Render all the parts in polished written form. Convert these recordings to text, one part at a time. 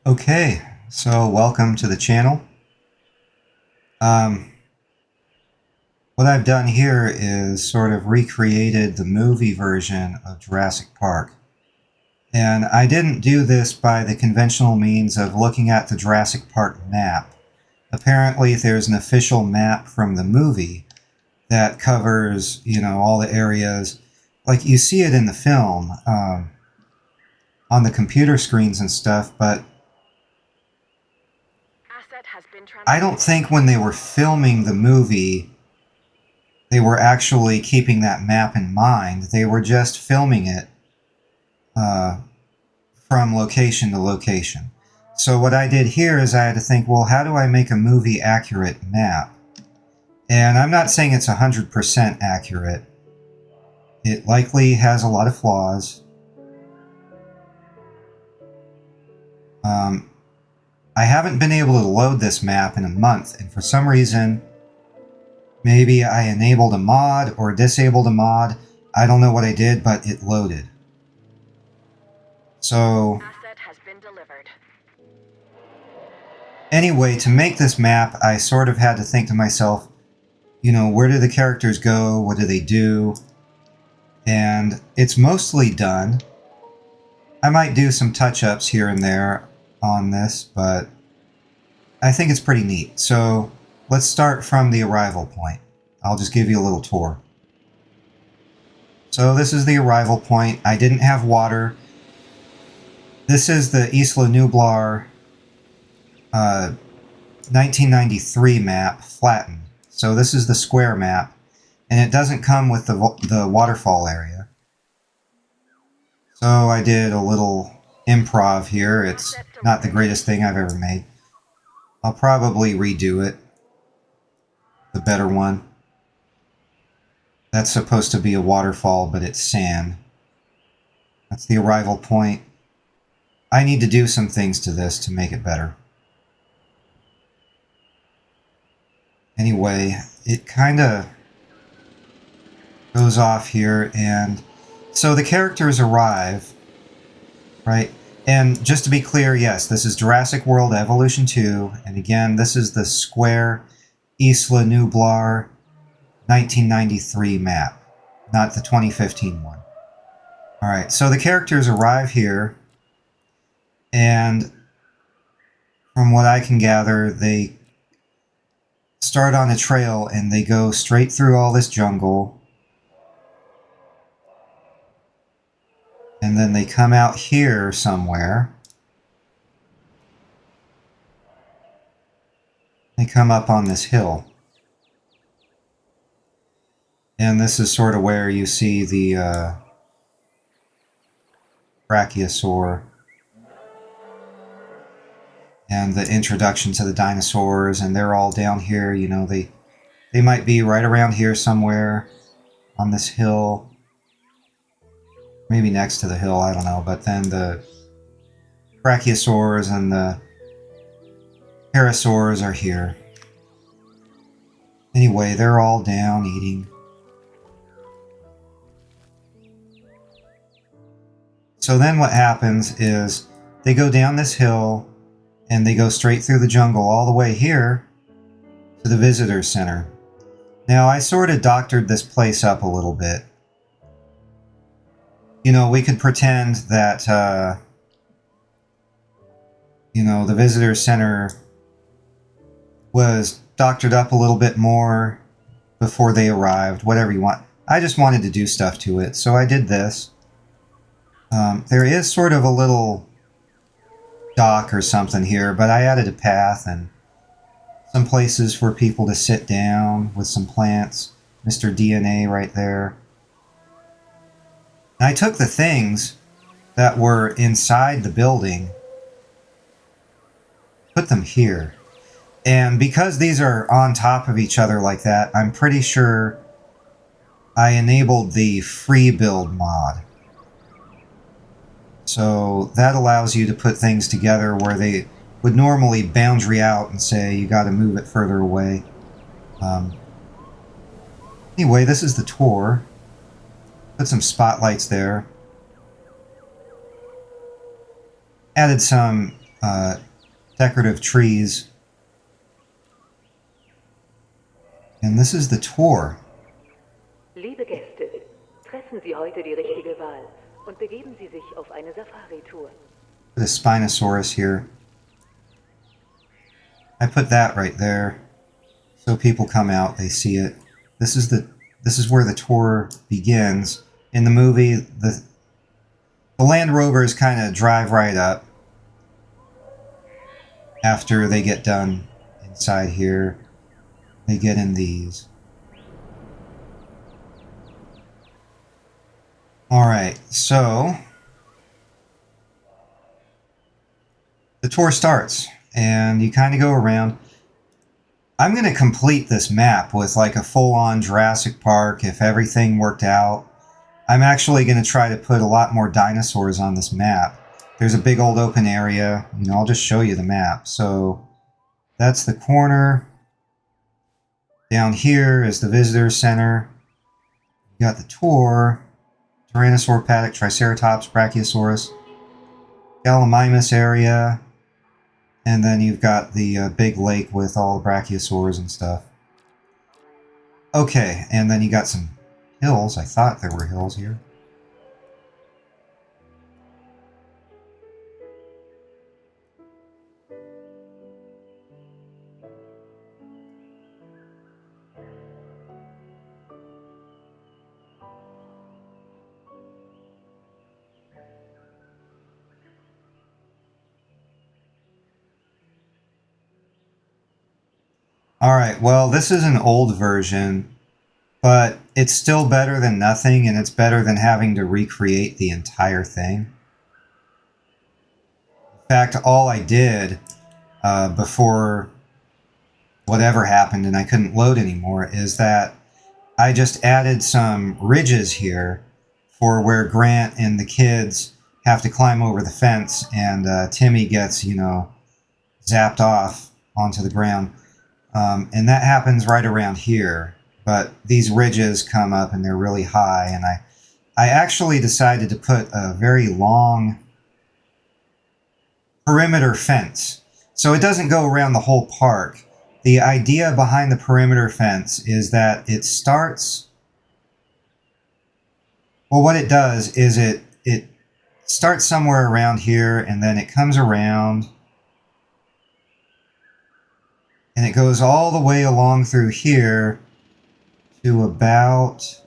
Okay, so welcome to the channel. Um, what I've done here is sort of recreated the movie version of Jurassic Park. And I didn't do this by the conventional means of looking at the Jurassic Park map. Apparently there's an official map from the movie that covers, all the areas. Like you see it in the film, on the computer screens and stuff, but I don't think when they were filming the movie, they were actually keeping that map in mind. They were just filming it uh, from location to location. So what I did here is I had to think, well, how do I make a movie accurate map? And I'm not saying it's 100% accurate. It likely has a lot of flaws. I haven't been able to load this map in a month, and for some reason, maybe I enabled a mod or disabled a mod. I don't know what I did, but it loaded. So Asset has been delivered. Anyway, to make this map, I sort of had to think to myself, where do the characters go? What do they do? And it's mostly done. I might do some touch-ups here and there on this, but I think it's pretty neat. So let's start from the arrival point. I'll just give you a little tour. So this is the arrival point. I didn't have water. This is the Isla Nublar 1993 map, flattened. So this is the square map, and it doesn't come with the waterfall area. So I did a little improv here. It's not the greatest thing I've ever made. I'll probably redo it. The better one. That's supposed to be a waterfall, but it's sand. That's the arrival point. I need to do some things to this to make it better. Anyway, it kind of goes off here, and so the characters arrive, right? And just to be clear, yes, this is Jurassic World Evolution 2, and again, this is the square Isla Nublar 1993 map, not the 2015 one. Alright, so the characters arrive here, and from what I can gather, they start on a trail and they go straight through all this jungle, and then they come out here somewhere. They come up on this hill, and this is sort of where you see the brachiosaur and the introduction to the dinosaurs, and they're all down here. They might be right around here somewhere on this hill, maybe next to the hill, I don't know. But then the brachiosaurs and the pterosaurs are here. Anyway, they're all down eating. So then what happens is they go down this hill and they go straight through the jungle all the way here to the visitor center. Now, I sort of doctored this place up a little bit. We could pretend that, the visitor center was doctored up a little bit more before they arrived, whatever you want. I just wanted to do stuff to it, so I did this. There is sort of a little dock or something here, but I added a path and some places for people to sit down with some plants. Mr. DNA right there. And I took the things that were inside the building, put them here. And because these are on top of each other like that, I'm pretty sure I enabled the free build mod. So that allows you to put things together where they would normally boundary out and say you got to move it further away. Anyway, this is the tour. Put some spotlights there. Added some decorative trees. And this is the tour. Liebe Gäste, treffen Sie heute die richtige Wahl und begeben Sie sich auf eine Safari-Tour. The Spinosaurus here. I put that right there, so people come out, they see it. This is where the tour begins. In the movie, the Land Rovers kind of drive right up after they get done inside here. They get in these. Alright, so the tour starts, and you kind of go around. I'm going to complete this map with like a full-on Jurassic Park if everything worked out. I'm actually going to try to put a lot more dinosaurs on this map. There's a big old open area. You know, I'll just show you the map. So that's the corner. Down here is the visitor center. You got the tour. Tyrannosaur paddock, Triceratops, Brachiosaurus, Gallimimus area. And then you've got the big lake with all the brachiosaurs and stuff. Okay, and then you got some hills. I thought there were hills here. Alright, well, this is an old version, but it's still better than nothing, and it's better than having to recreate the entire thing. In fact, all I did before whatever happened and I couldn't load anymore is that I just added some ridges here for where Grant and the kids have to climb over the fence, and Timmy gets, you know, zapped off onto the ground. And that happens right around here, but these ridges come up and they're really high, and I actually decided to put a very long perimeter fence. So it doesn't go around the whole park. The idea behind the perimeter fence is that it starts... Well, what it does is it starts somewhere around here, and then it comes around, and it goes all the way along through here to about...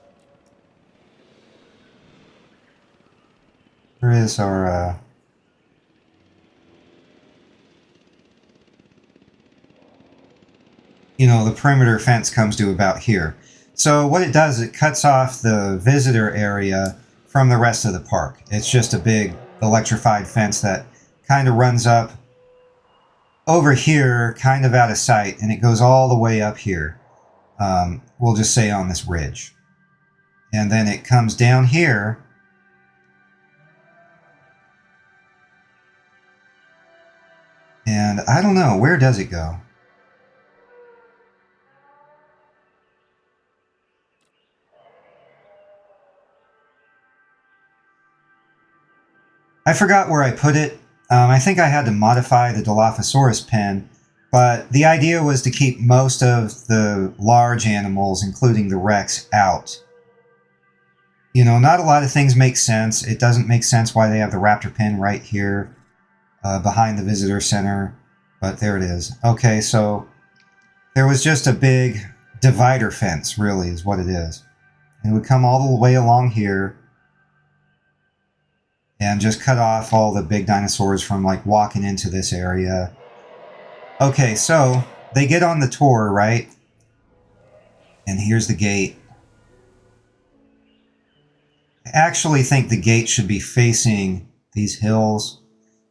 Where is our... You know, the perimeter fence comes to about here. So what it does, it cuts off the visitor area from the rest of the park. It's just a big electrified fence that kind of runs up over here, kind of out of sight, and it goes all the way up here. We'll just say on this ridge. And then it comes down here. And I don't know, where does it go? I forgot where I put it. I think I had to modify the Dilophosaurus pen, but the idea was to keep most of the large animals, including the Rex, out. You know, not a lot of things make sense. It doesn't make sense why they have the raptor pen right here behind the visitor center, but there it is. Okay, so there was just a big divider fence, really, is what it is. And it would come all the way along here and just cut off all the big dinosaurs from like walking into this area. Okay, so they get on the tour, right? And here's the gate. I actually think the gate should be facing these hills,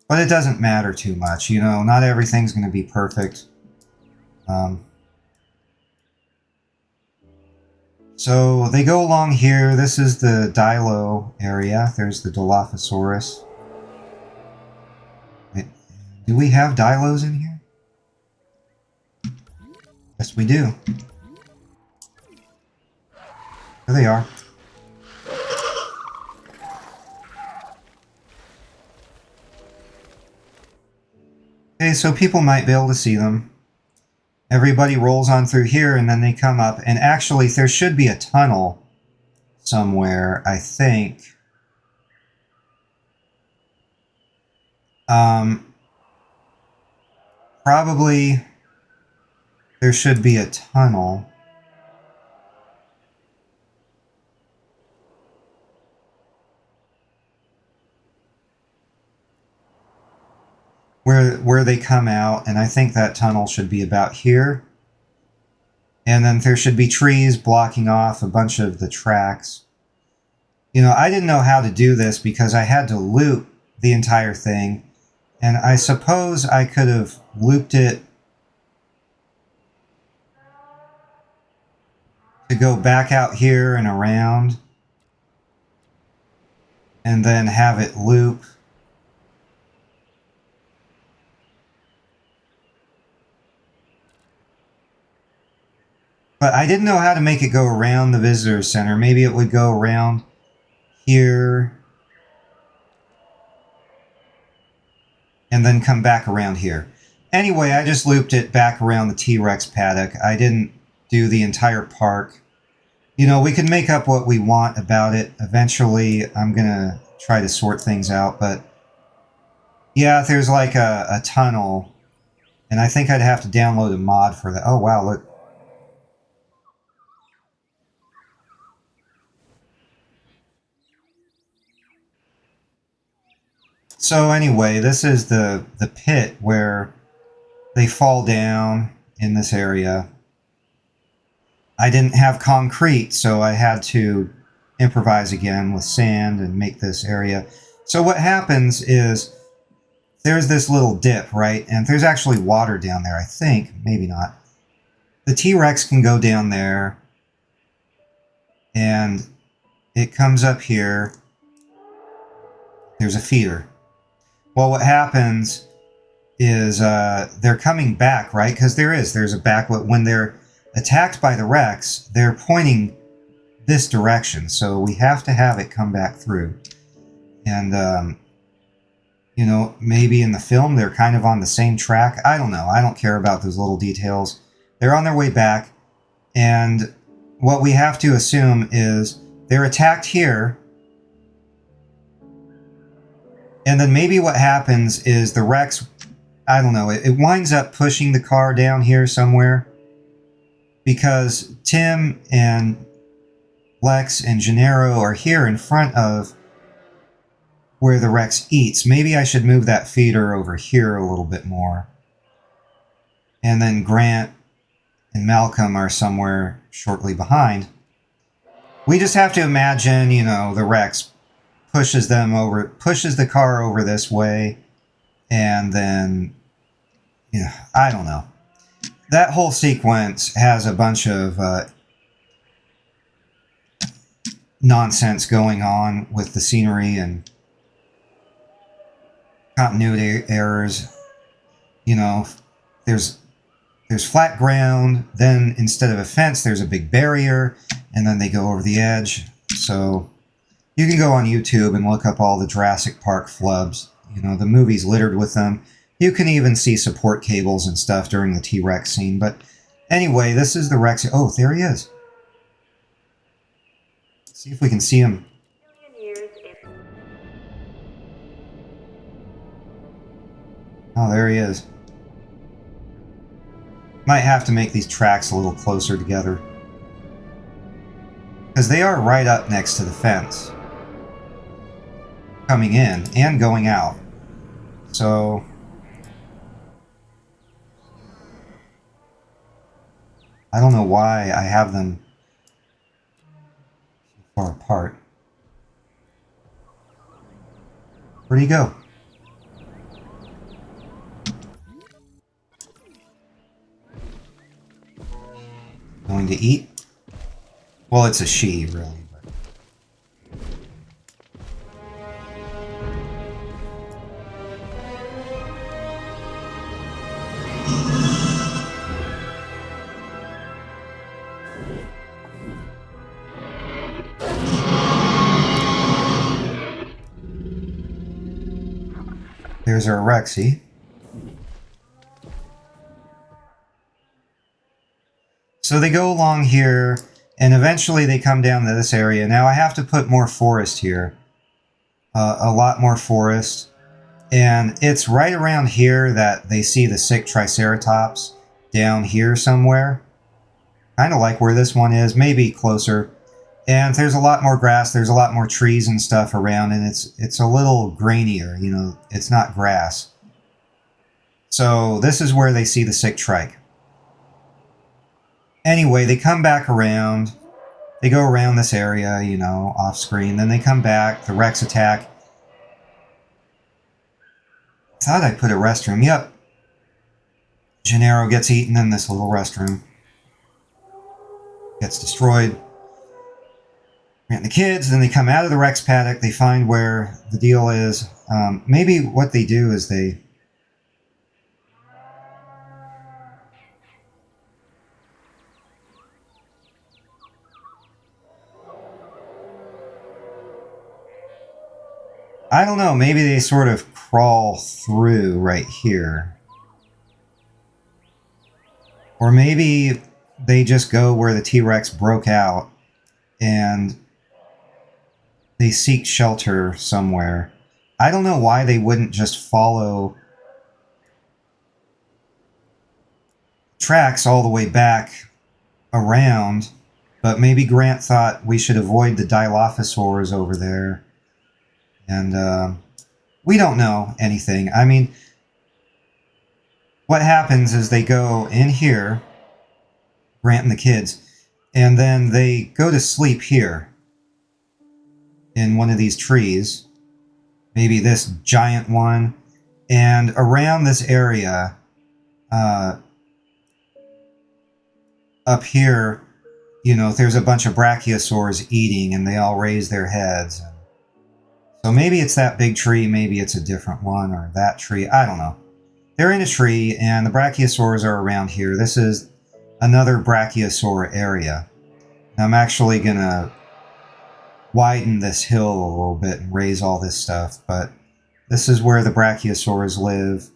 but it doesn't matter too much. You know, not everything's going to be perfect. So they go along here. This is the Dilo area. There's the Dilophosaurus. Wait, do we have Dilos in here? Yes, we do. There they are. so people might be able to see them. Everybody rolls on through here, and then they come up. And actually, there should be a tunnel somewhere, I think. Probably there should be a tunnel. Where they come out, and I think that tunnel should be about here. And then there should be trees blocking off a bunch of the tracks. You know, I didn't know how to do this because I had to loop the entire thing. And I suppose I could have looped it to go back out here and around. And then have it loop. But I didn't know how to make it go around the visitor center. Maybe it would go around here. And then come back around here. Anyway, I just looped it back around the T-Rex paddock. I didn't do the entire park. You know, we can make up what we want about it. Eventually, I'm going to try to sort things out. But yeah, there's like a tunnel. And I think I'd have to download a mod for that. Oh, wow, look. So anyway, this is the pit where they fall down in this area. I didn't have concrete, so I had to improvise again with sand and make this area. So what happens is there's this little dip, right? And there's actually water down there, I think. Maybe not. The T-Rex can go down there, and it comes up here. There's a feeder. Well, what happens is they're coming back, right? Because there's a back. When they're attacked by the Rex, they're pointing this direction. So we have to have it come back through. And, you know, maybe in the film they're kind of on the same track. I don't know. I don't care about those little details. They're on their way back. And what we have to assume is they're attacked here. And then maybe what happens is the Rex, I don't know, it winds up pushing the car down here somewhere. Because Tim and Lex and Gennaro are here in front of where the Rex eats. Maybe I should move that feeder over here a little bit more. And then Grant and Malcolm are somewhere shortly behind. We just have to imagine, you know, the Rex pushes the car over this way, and then, you know, I don't know. That whole sequence has a bunch of nonsense going on with the scenery and continuity errors. You know, there's flat ground, then instead of a fence, there's a big barrier, and then they go over the edge. So you can go on YouTube and look up all the Jurassic Park flubs. You know, the movie's littered with them. You can even see support cables and stuff during the T-Rex scene. But anyway, this is the Rex. Oh, there he is. See if we can see him. Oh, there he is. Might have to make these tracks a little closer together. Because they are right up next to the fence. Coming in and going out. So I don't know why I have them so far apart. Where'd he go? Going to eat? Well, it's a she, really. There's our Rexy. So they go along here, and eventually they come down to this area. Now I have to put more forest here. A lot more forest. And it's right around here that they see the sick Triceratops. Down here somewhere. Kind of like where this one is, maybe closer. And there's a lot more grass, there's a lot more trees and stuff around, and it's a little grainier, you know, it's not grass. So this is where they see the sick trike. Anyway, they come back around. They go around this area, you know, off screen. Then they come back. The Rex attack. I thought I put a restroom. Yep. Gennaro gets eaten in this little restroom. Gets destroyed. And the kids, then they come out of the Rex paddock. They find where the deal is. Maybe what they do is they... I don't know, maybe they sort of crawl through right here. Or maybe they just go where the T-Rex broke out and they seek shelter somewhere. I don't know why they wouldn't just follow tracks all the way back around, but maybe Grant thought we should avoid the Dilophosaurs over there. And we don't know anything. I mean, what happens is they go in here, Grant and the kids, and then they go to sleep here in one of these trees, maybe this giant one, and around this area, up here, you know, there's a bunch of brachiosaurs eating, and they all raise their heads. So maybe it's that big tree, maybe it's a different one, or that tree, I don't know. They're in a tree, and the brachiosaurs are around here. This is another brachiosaur area. I'm actually going to widen this hill a little bit and raise all this stuff, but this is where the brachiosaurs live.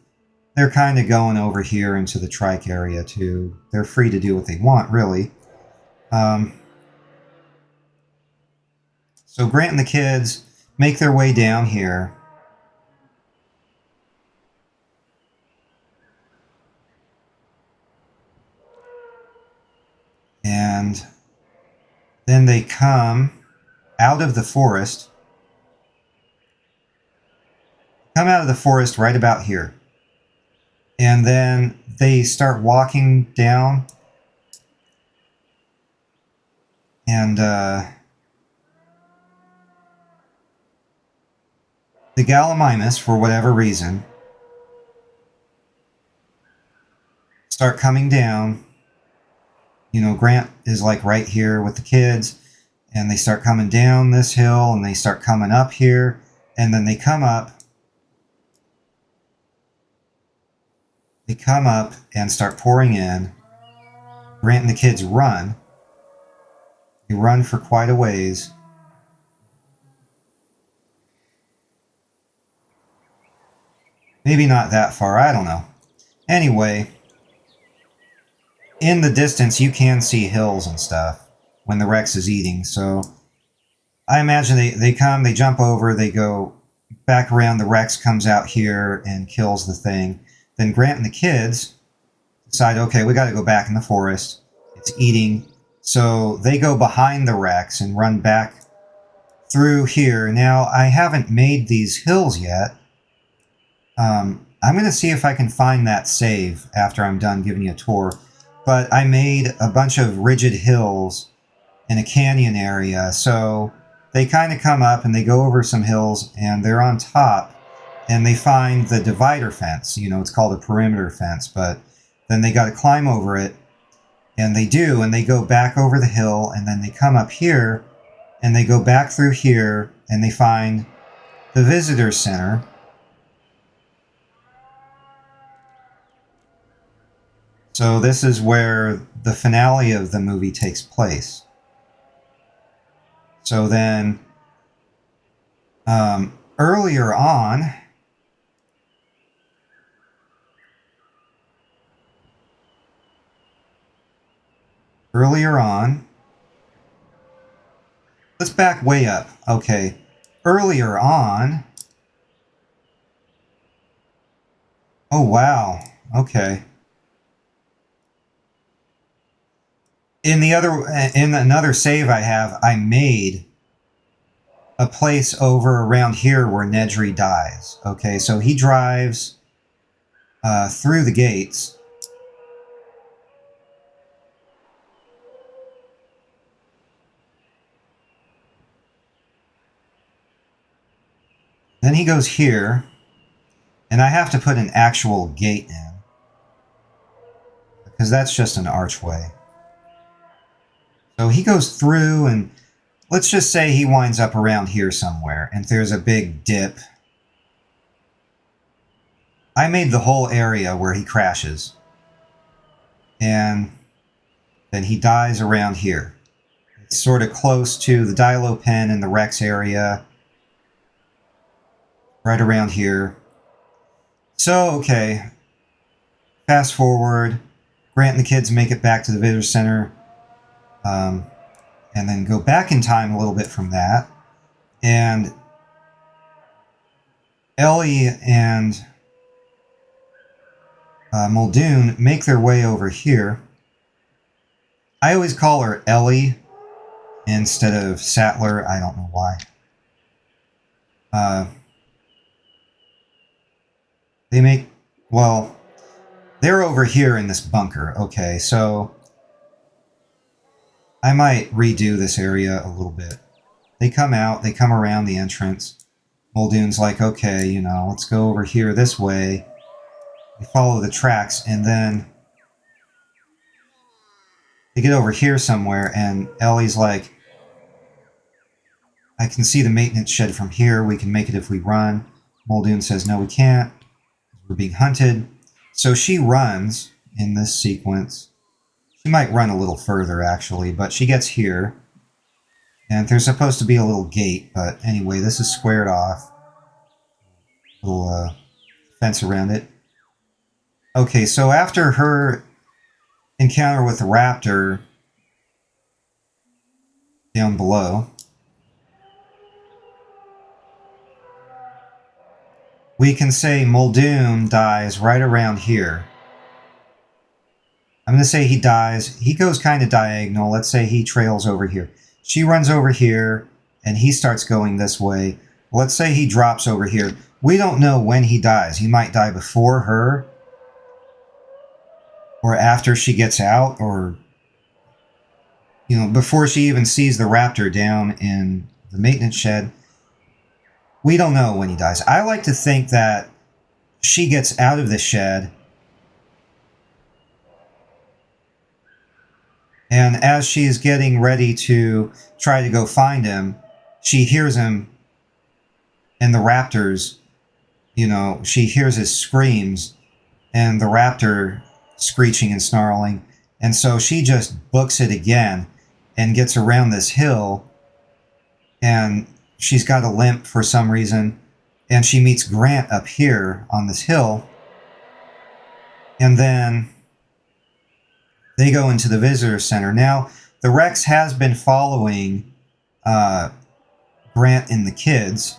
They're kind of going over here into the trike area, too. They're free to do what they want, really. So Grant and the kids make their way down here. And then they come out of the forest. Come out of the forest right about here. And then they start walking down. And the Gallimimus, for whatever reason, start coming down. You know, Grant is like right here with the kids, and they start coming down this hill, and they start coming up here, and then they come up. They come up and start pouring in. Grant and the kids run. They run for quite a ways. Maybe not that far, I don't know. Anyway, in the distance you can see hills and stuff when the Rex is eating, so I imagine they come, they jump over, they go back around, the Rex comes out here and kills the thing. Then Grant and the kids decide, okay, we got to go back in the forest. It's eating. So they go behind the Rex and run back through here. Now, I haven't made these hills yet. I'm going to see if I can find that save after I'm done giving you a tour. But I made a bunch of rigid hills in a canyon area. So they kind of come up and they go over some hills and they're on top. And they find the divider fence. You know, it's called a perimeter fence. But then they got to climb over it. And they do. And they go back over the hill. And then they come up here. And they go back through here. And they find the visitor center. So this is where the finale of the movie takes place. So then, earlier on, Earlier on, let's back way up. Okay, earlier on. Oh wow. Okay. In another save I have, I made a place over around here where Nedry dies. Okay, so he drives through the gates. Then he goes here, and I have to put an actual gate in, because that's just an archway. So he goes through, and let's just say he winds up around here somewhere, and there's a big dip. I made the whole area where he crashes. And then he dies around here. It's sort of close to the Dilo pen and the Rex area. Right around here. So, okay. Fast forward. Grant and the kids make it back to the visitor center. And then go back in time a little bit from that. And Ellie and Muldoon make their way over here. I always call her Ellie instead of Sattler. I don't know why. They're over here in this bunker. Okay, so I might redo this area a little bit. They come out, they come around the entrance. Muldoon's like, okay, let's go over here this way. We follow the tracks, and then they get over here somewhere, and Ellie's like, I can see the maintenance shed from here. We can make it if we run. Muldoon says, no, we can't. We're being hunted. So she runs in this sequence. She might run a little further, actually, but she gets here. And there's supposed to be a little gate, but anyway, this is squared off. Little fence around it. Okay, so after her encounter with the raptor down below, we can say Muldoon dies right around here. I'm going to say he dies. He goes kind of diagonal. Let's say he trails over here. She runs over here, and he starts going this way. Let's say he drops over here. We don't know when he dies. He might die before her, or after she gets out, or before she even sees the raptor down in the maintenance shed. We don't know when he dies. I like to think that she gets out of the shed, and as she is getting ready to try to go find him, she hears him, and the raptors, she hears his screams, and the raptor screeching and snarling, and so she just books it again and gets around this hill, and she's got a limp for some reason, and she meets Grant up here on this hill, and then they go into the visitor center. Now, the Rex has been following Grant and the kids.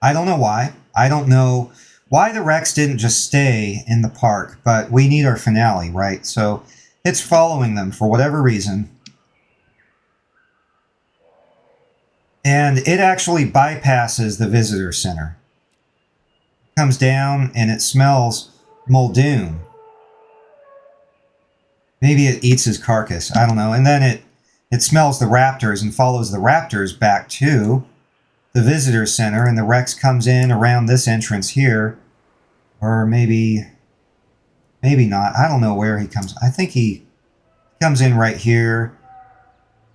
I don't know why. I don't know why the Rex didn't just stay in the park, but we need our finale, right? So it's following them for whatever reason. And it actually bypasses the visitor center. It comes down and it smells Muldoon. Maybe it eats his carcass. I don't know. And then it smells the raptors and follows the raptors back to the visitor center. And the Rex comes in around this entrance here. Or maybe not. I don't know where he comes. I think he comes in right here.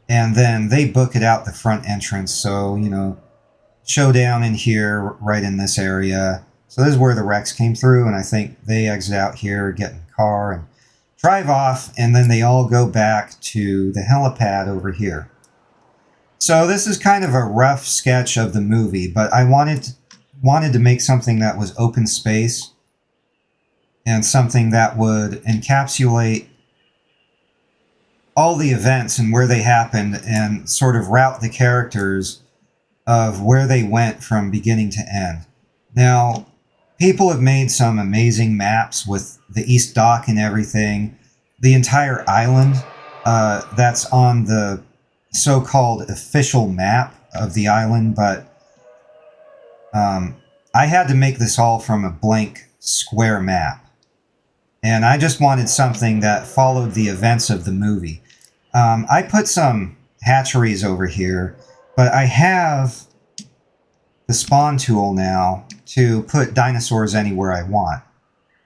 And then they book it out the front entrance. So, showdown in here, right in this area. So this is where the Rex came through. And I think they exit out here, get in the car, and drive off. And then they all go back to the helipad over here. So this is kind of a rough sketch of the movie. But I wanted to make something that was open space. and something that would encapsulate all the events and where they happened and sort of route the characters of where they went from beginning to end. Now, people have made some amazing maps with the East Dock and everything. The entire island that's on the so-called official map of the island, but I had to make this all from a blank square map. And I just wanted something that followed the events of the movie. I put some hatcheries over here, but I have the spawn tool now to put dinosaurs anywhere I want.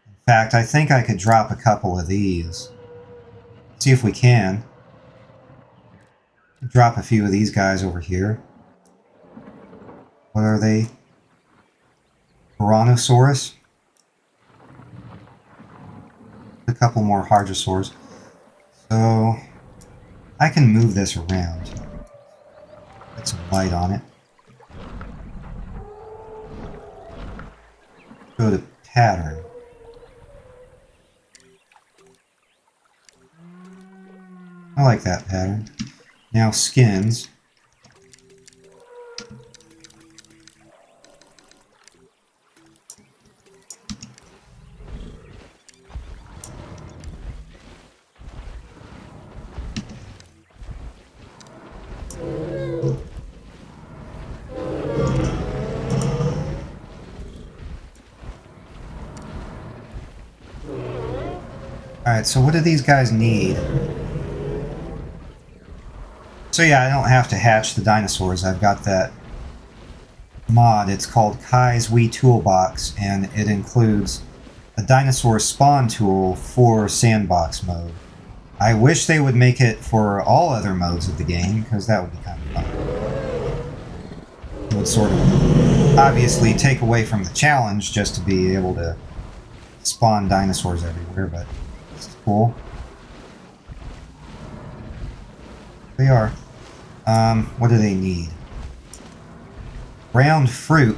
In fact, I think I could drop a couple of these. See if we can. Drop a few of these guys over here. What are they? Tyrannosaurus. A couple more Hadrosaurs. So I can move this around. Put some light on it. Go to pattern. I like that pattern. Now skins. Alright, so what do these guys need? So yeah, I don't have to hatch the dinosaurs. I've got that mod. It's called Kai's Wii Toolbox, and it includes a dinosaur spawn tool for sandbox mode. I wish they would make it for all other modes of the game, because that would be kind of fun. It would sort of obviously take away from the challenge just to be able to spawn dinosaurs everywhere, but it's cool. They are. What do they need? Round fruit.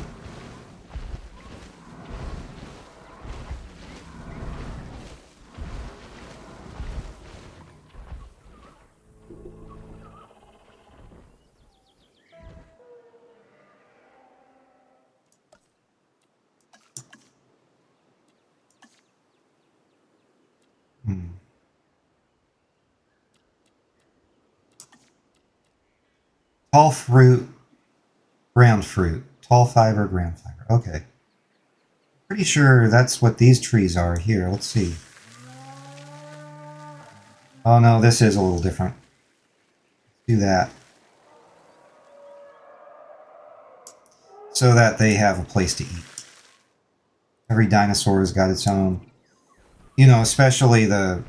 Tall fruit, ground fruit. Tall fiber, ground fiber. Okay. Pretty sure that's what these trees are here. Let's see. Oh no, this is a little different. Do that. So that they have a place to eat. Every dinosaur has got its own. You know, especially the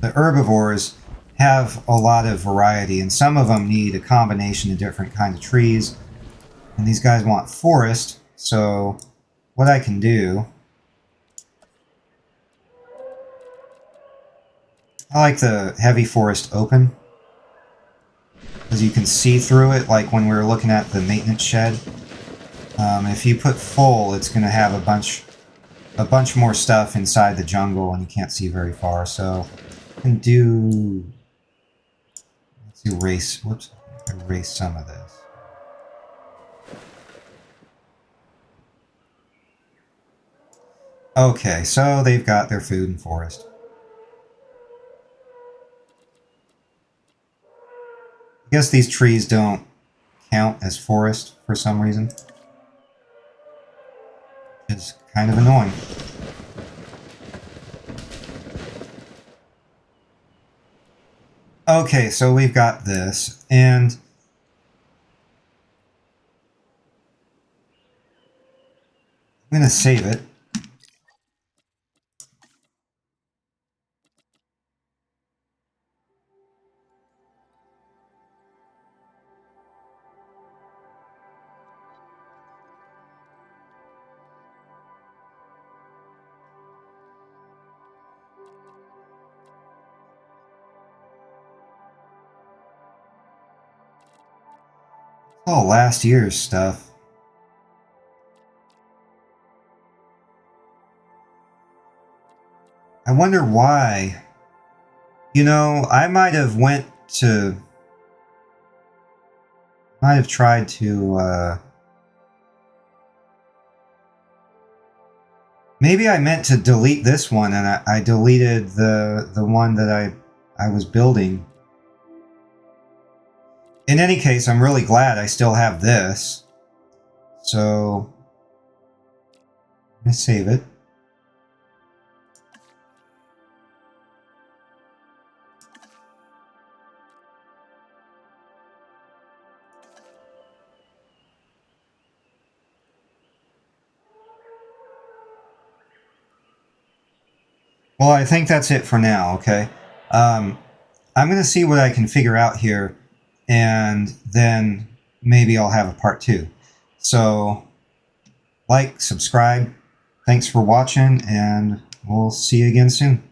herbivores have a lot of variety, and some of them need a combination of different kinds of trees. And these guys want forest, so what I can do... I like the heavy forest open, because you can see through it, like when we were looking at the maintenance shed. If you put full, it's going to have a bunch more stuff inside the jungle, and you can't see very far. So I can do... let's erase... whoops. Erase some of this. Okay, so they've got their food and forest. I guess these trees don't count as forest for some reason. It's kind of annoying. Okay, so we've got this, and I'm going to save it. Oh, last year's stuff. I wonder why. You know, I might have tried to, maybe I meant to delete this one and I deleted the one that I was building. In any case, I'm really glad I still have this. So, I'm going to save it. Well, I think that's it for now, okay? I'm going to see what I can figure out here, and then maybe I'll have a part 2. So, like, subscribe. Thanks for watching, and we'll see you again soon.